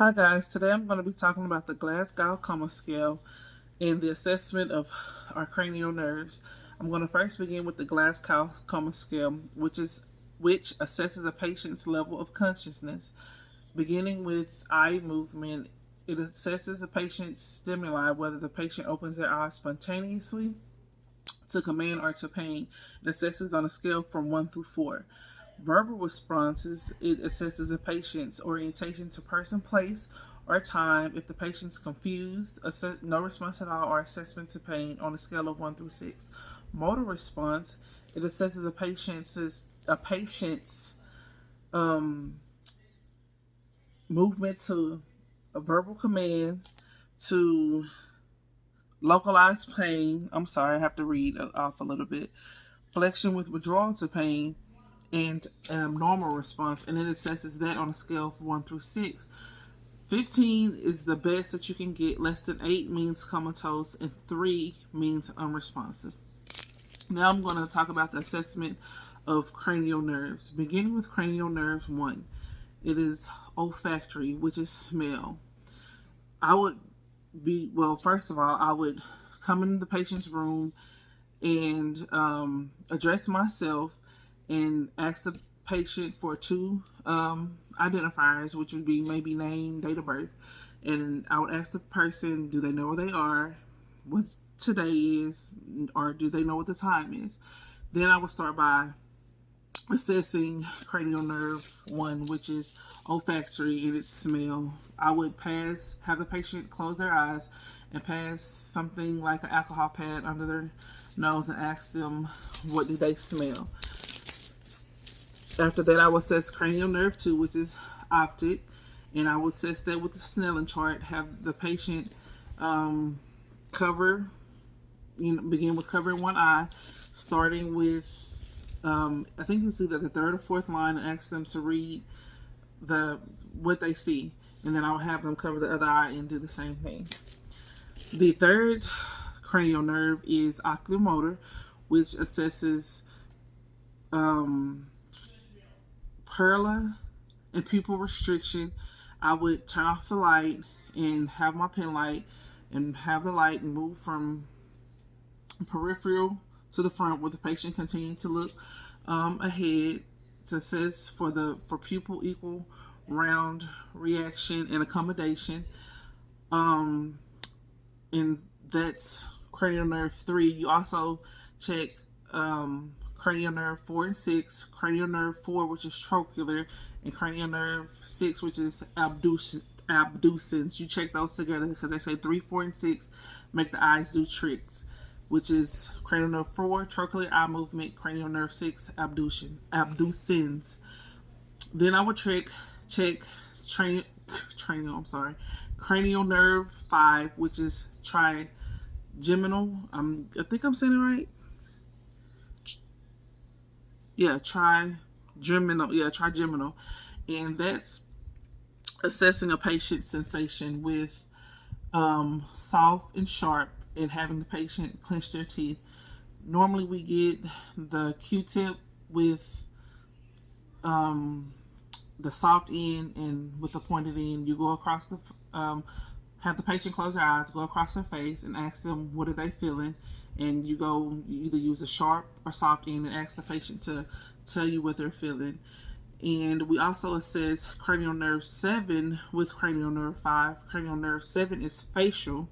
Hi guys, today I'm going to be talking about the Glasgow Coma Scale and the assessment of our cranial nerves. I'm going to first begin with the Glasgow Coma Scale, which assesses a patient's level of consciousness. Beginning with eye movement, it assesses a patient's stimuli, whether the patient opens their eyes spontaneously, to command, or to pain. It assesses on a scale from 1 through 4. Verbal responses, it assesses a patient's orientation to person, place, or time. If the patient's confused, no response at all, or assessment to pain on a scale of 1 through 6. Motor response, it assesses a patient's movement to a verbal command, to localized pain. I'm sorry, I have to read off a little bit. Flexion with withdrawal to pain, and normal response, and it assesses that on a scale of 1 through 6. 15 is the best that you can get. Less than 8 means comatose, and 3 means unresponsive. Now I'm going to talk about the assessment of cranial nerves. Beginning with cranial nerve 1, it is olfactory, which is smell. First of all, I would come into the patient's room and address myself and ask the patient for two identifiers, which would be maybe name, date of birth. And I would ask the person, do they know where they are, what today is, or do they know what the time is? Then I would start by assessing cranial nerve 1, which is olfactory and its smell. I would have the patient close their eyes and pass something like an alcohol pad under their nose and ask them, what do they smell? After that, I would assess cranial nerve 2, which is optic, and I would assess that with the Snellen chart. Have the patient begin with covering one eye, starting with I think you see that the third or fourth line, and ask them to read what they see, and then I would have them cover the other eye and do the same thing. The third cranial nerve is oculomotor, which assesses perla and pupil restriction. I would turn off the light and have my pen light and have the light move from peripheral to the front, with the patient continuing to look ahead to assess for pupil equal round reaction and accommodation. And that's cranial nerve 3. You also check cranial nerve 4 and 6, cranial nerve 4, which is trochlear, and cranial nerve 6, which is abducens. You check those together because they say 3, 4, and 6 make the eyes do tricks, which is cranial nerve 4, trochlear eye movement, cranial nerve 6, abducens. Then I would check cranial nerve 5, which is trigeminal. I think I'm saying it right. Yeah, trigeminal. Yeah, trigeminal, and that's assessing a patient's sensation with soft and sharp, and having the patient clench their teeth. Normally, we get the Q-tip with the soft end and with the pointed end. You go across have the patient close their eyes, go across their face, and ask them what are they feeling. And you either use a sharp or soft end and ask the patient to tell you what they're feeling. And we also assess cranial nerve 7 with cranial nerve 5. Cranial nerve 7 is facial,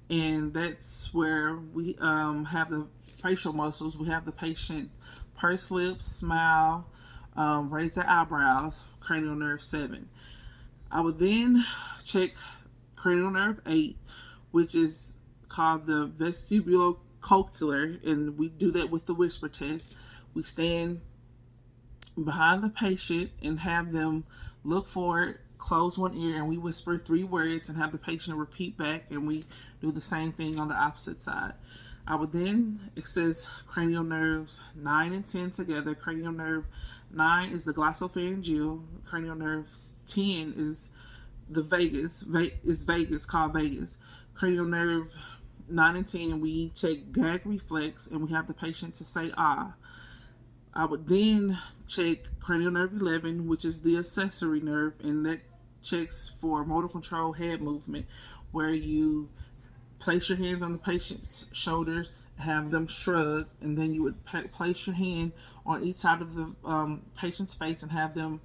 and that's where we have the facial muscles. We have the patient purse lips, smile, raise their eyebrows, cranial nerve 7. I would then check cranial nerve 8, which is called the vestibulocochlear, and we do that with the whisper test. We stand behind the patient and have them look forward, close one ear, and we whisper 3 words and have the patient repeat back, and we do the same thing on the opposite side. I would then assess cranial nerves 9 and 10 together. Cranial nerve 9 is the glossopharyngeal. Cranial nerve 10 is the vagus, called vagus. Cranial nerve 9 and 10, we check gag reflex, and we have the patient to say ah. I would then check cranial nerve 11, which is the accessory nerve, and that checks for motor control head movement, where you place your hands on the patient's shoulders, have them shrug, and then you would place your hand on each side of the patient's face and have them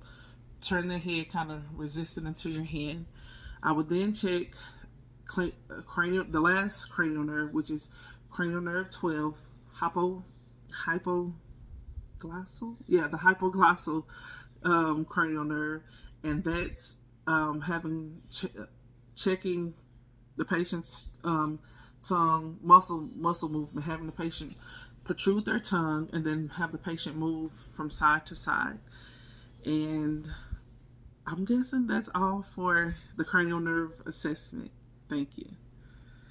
turn their head kind of resistant into your hand. I would then check the last cranial nerve, which is cranial nerve 12, hypoglossal, the hypoglossal cranial nerve, and that's checking the patient's tongue muscle movement, having the patient protrude their tongue and then have the patient move from side to side. And I'm guessing that's all for the cranial nerve assessment. Thank you.